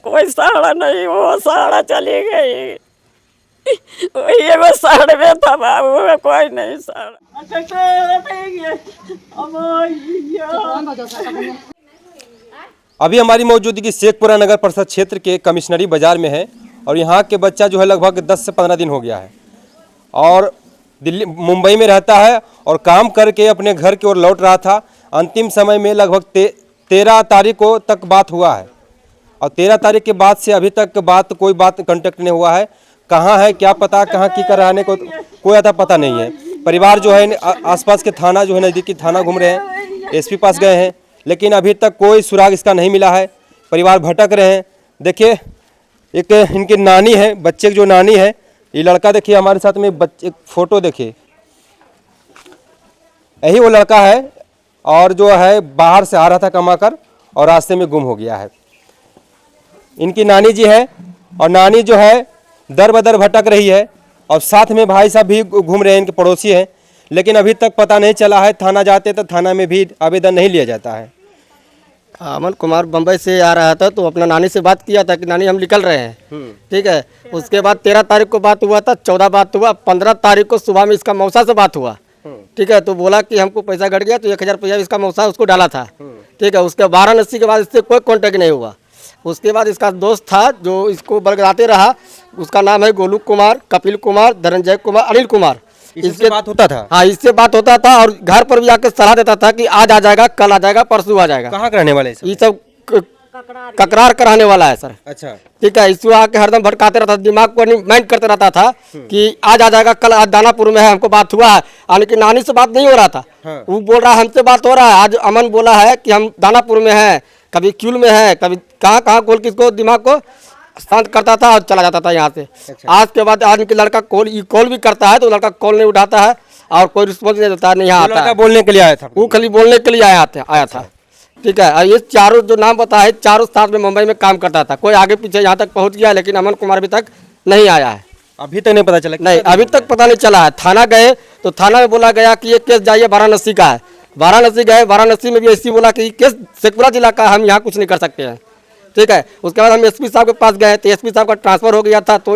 कोई सहारा नहीं, वो सहारा चली गई। वही वो सहारे में था बाबू, कोई नहीं सहारा। अभी हमारी मौजूदगी शेखपुरा नगर परिषद क्षेत्र के कमिश्नरी बाजार में है और यहाँ के बच्चा जो है लगभग 10 से 15 दिन हो गया है और दिल्ली मुंबई में रहता है और काम करके अपने घर की ओर लौट रहा था। अंतिम समय में लगभग 13 तारीख को तक बात हुआ है और 13 तारीख के बाद से अभी तक कोई बात कांटेक्ट नहीं हुआ है। कहाँ है क्या पता, कहाँ की कर रहने को कोई आता पता नहीं है। परिवार जो है आसपास के थाना जो है नज़दीकी थाना घूम रहे हैं, एसपी पास गए हैं, लेकिन अभी तक कोई सुराग इसका नहीं मिला है। परिवार भटक रहे हैं। देखिए एक इनकी नानी है, बच्चे की जो नानी है, ये लड़का देखिए हमारे साथ में बच्चे फोटो देखिए, यही वो लड़का है और जो है बाहर से आ रहा था कमाकर और रास्ते में गुम हो गया है। इनकी नानी जी है और नानी जो है दर बदर भटक रही है और साथ में भाई साहब भी घूम रहे हैं, इनके पड़ोसी हैं, लेकिन अभी तक पता नहीं चला है। थाना जाते तो थाना में भी आवेदन नहीं लिया जाता है। अमन कुमार बम्बई से आ रहा था तो अपना नानी से बात किया था कि नानी हम निकल रहे हैं, ठीक है। उसके बाद 13 तारीख को बात हुआ था, 14 बात हुआ, 15 तारीख को सुबह में इसका मौसा से बात हुआ, ठीक है। तो बोला कि हमको पैसा घट गया, तो 1000 रुपया इसका मौसा उसको डाला था, ठीक है। उसके वाराणसी के बाद इससे कोई कॉन्टेक्ट नहीं हुआ। उसके बाद इसका दोस्त था जो इसको बरगराते रहा, उसका नाम है गोलू कुमार, कपिल कुमार, धनंजय कुमार, अनिल कुमार। इससे बात होता था? हाँ, इससे बात होता था और घर पर भी आकर सलाह देता था कि आज आ जाएगा, कल आ जाएगा, परसों आ जाएगा। कहाँ रहने वाले ये सब ककरार कराने वाला है सर। अच्छा, ठीक है। इसको आके हरदम भटकाते रहता था, दिमाग को माइंड करते रहता था कि आज आ जाएगा, कल। आज दानापुर में है, हमको बात हुआ है, यानी कि नानी से बात नहीं हो रहा था। हाँ। वो बोल रहा है हमसे बात हो रहा है। आज अमन बोला है कि हम दानापुर में हैं, कभी क्यूल में है, कभी कहाँ कहाँ बोल के इसको दिमाग को शांत करता था और चला जाता था यहाँ से। अच्छा। आज के बाद आज के लड़का कॉल भी करता है तो लड़का कॉल नहीं उठाता है और कोई रिस्पॉन्स नहीं देता है, नहीं आता है। बोलने के लिए आया था? वो खाली बोलने के लिए आया था, ठीक है। और ये चारों जो नाम बताया, चारों साथ में मुंबई में काम करता था। कोई आगे पीछे यहाँ तक पहुँच गया, लेकिन अमन कुमार अभी तक नहीं आया है। अभी तक नहीं पता चला? नहीं, अभी तक पता नहीं चला है। थाना गए तो थाना में बोला गया कि ये केस जाइए वाराणसी का है। वाराणसी गए, वाराणसी में भी ऐसी बोला कि केस शेखपुरा जिला का, हम यहाँ कुछ नहीं कर सकते हैं, ठीक है। उसके बाद हम एसपी साहब के पास गए तो एसपी साहब का ट्रांसफर हो गया था, तो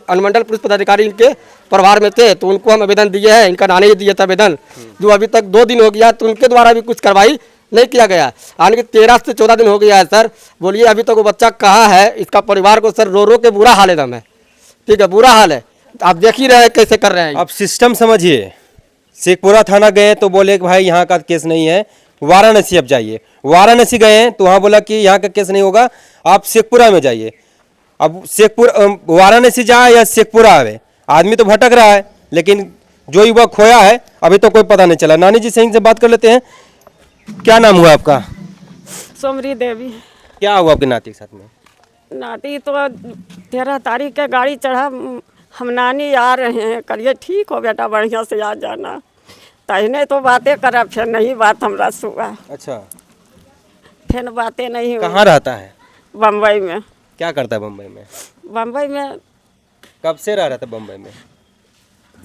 अनुमंडल पुलिस पदाधिकारी इनके प्रभार में थे, तो उनको हम आवेदन दिए हैं। इनका नानी दिए थे आवेदन, जो अभी तक 2 दिन हो गया, तो उनके द्वारा भी कुछ कार्रवाई नहीं किया गया। यानी कि 13 से 14 दिन हो गया है सर। बोलिए अभी तक वो बच्चा कहाँ है? इसका परिवार को सर रो रो के बुरा हाल एकदम है, ठीक है, बुरा हाल है। आप देख ही रहे हैं कैसे कर रहे हैं। अब सिस्टम समझिए, शेखपुरा थाना गए तो बोले कि भाई यहाँ का केस नहीं है, वाराणसी अब जाइए। वाराणसी गए तो वहाँ बोला कि यहाँ का केस नहीं होगा, आप शेखपुरा में जाइए। अब वाराणसी जाए या शेखपुरा आवे, आदमी तो भटक रहा है, लेकिन जो युवा खोया है अभी तो कोई पता नहीं चला। नानी जी से बात कर लेते हैं। क्या नाम हुआ आपका? सोमरी देवी। क्या हुआ आपके नाती के साथ में? नाती तो 13 तारीख के गाड़ी चढ़ा, हम नानी आ रहे हैं, करिए ठीक हो बेटा, बढ़िया से आ जाना। तहने तो बातें करा, फिर नहीं बात हमरा सुआ। अच्छा, फिर बातें नहीं हुई। कहाँ रहता है? बम्बई में। क्या करता है बम्बई में? बम्बई में कब से रह रहा था बम्बई में?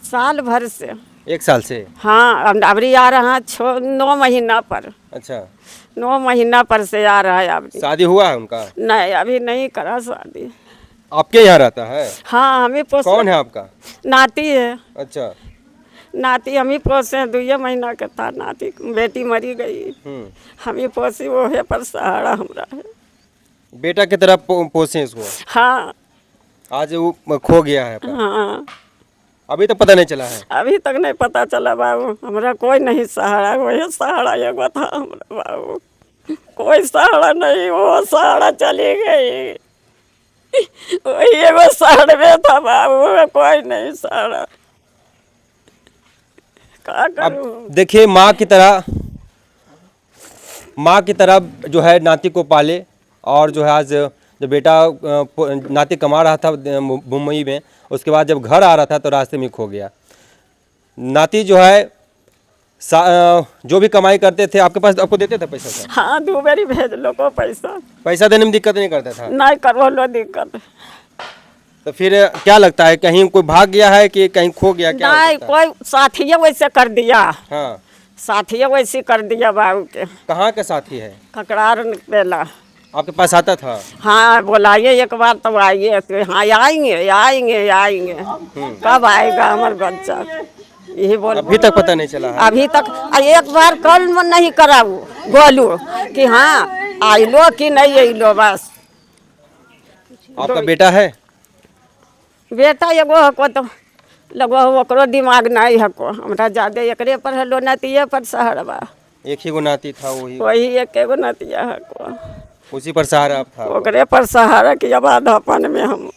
साल भर से। 1 साल से? हाँ, अबरी आ रहा 9 महीना पर। अच्छा, 9 महीना पर से आ रहा है अबरी। शादी हुआ है उनका? नहीं, अभी नहीं करा शादी। आपके यहाँ रहता है? हाँ, हमें पोस। कौन है आपका? नाती है। अच्छा, नाती हमी पोसे, 2 महीना का था नाती, बेटी मरी गई, हमी पोसी, वो है पर सहारा हमरा है। बेटा की तरह पोसे इसको? हाँ। आज वो खो गया है? हाँ, अभी तो पता नहीं चला है? अभी तक नहीं पता चला बाबू, हमरा कोई नहीं सहारा, वही सहारा एगो था हमरा बाबू, कोई सहारा नहीं, वो सहारा चली गई, वही एगो सहारे में था बाबू, कोई नहीं सहारा। अब देखिए माँ की तरह जो है नाती को पाले, और जो है आज जब बेटा नाती कमा रहा था मुंबई में, उसके बाद जब घर आ रहा था तो रास्ते में खो गया। नाती जो है जो भी कमाई करते थे आपके पास, आपको देते थे पैसा सर? हाँ, 2 बारी भेज लो को पैसा देने में दिक्कत नहीं करता था? नहीं करो लो दिक्कत। तो फिर क्या लगता है, कहीं कोई भाग गया है कि कहीं खो गया? क्या नहीं, कोई साथी वैसे कर दिया। हाँ, साथी वैसे कर दिया बाबू के। कहाँ के साथी है? ककरार बेला। आपके पास आता था? हाँ बुलाइए एक बार तो आइए, तो हाँ आएंगे आएंगे आएंगे, कब आएगा हमारा बच्चा, यही बोल। अभी तक पता नहीं चला है? अभी तक एक बार कॉल में नहीं कराऊ बोलू कि हाँ आइलो कि नहीं आइलो, बस। आपका बेटा है? बेटा एगो को तो लगो ओकरो दिमाग नहीं है को, हमरा ज्यादा एकरे पर हलो नतिये पर सहारा, एक ही गो नाती था, वही एक एगो नतिया है को, उसी पर सहारा आप था? ओकरे पर सहारा की आधापन में हम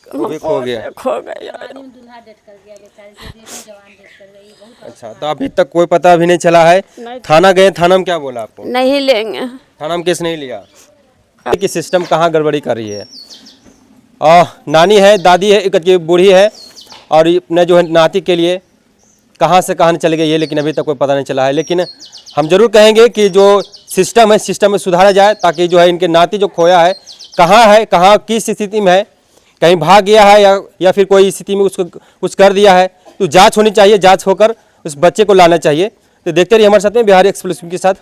वो भी खो गया। खो गया। अच्छा, तो अभी तक कोई पता अभी नहीं चला है? नहीं। थाना गए, थाना में क्या बोला आपको? नहीं लेंगे। थाना में केस नहीं लिया कि सिस्टम कहाँ गड़बड़ी कर रही है? नानी है, दादी है, एक बूढ़ी है, और अपने जो है नाती के लिए कहाँ से कहाँ चले गए ये लेकिन अभी तक कोई पता नहीं चला है। लेकिन हम जरूर कहेंगे कि जो सिस्टम है, सिस्टम में सुधारा जाए, ताकि जो है इनके नाती जो खोया है, कहाँ किस स्थिति में है, कहीं भाग गया है या फिर कोई स्थिति में उसको कुछ कर दिया है, तो जांच होनी चाहिए, जांच होकर उस बच्चे को लाना चाहिए। तो देखते रहिए हमारे साथ में बिहारी एक्सप्रेस के साथ।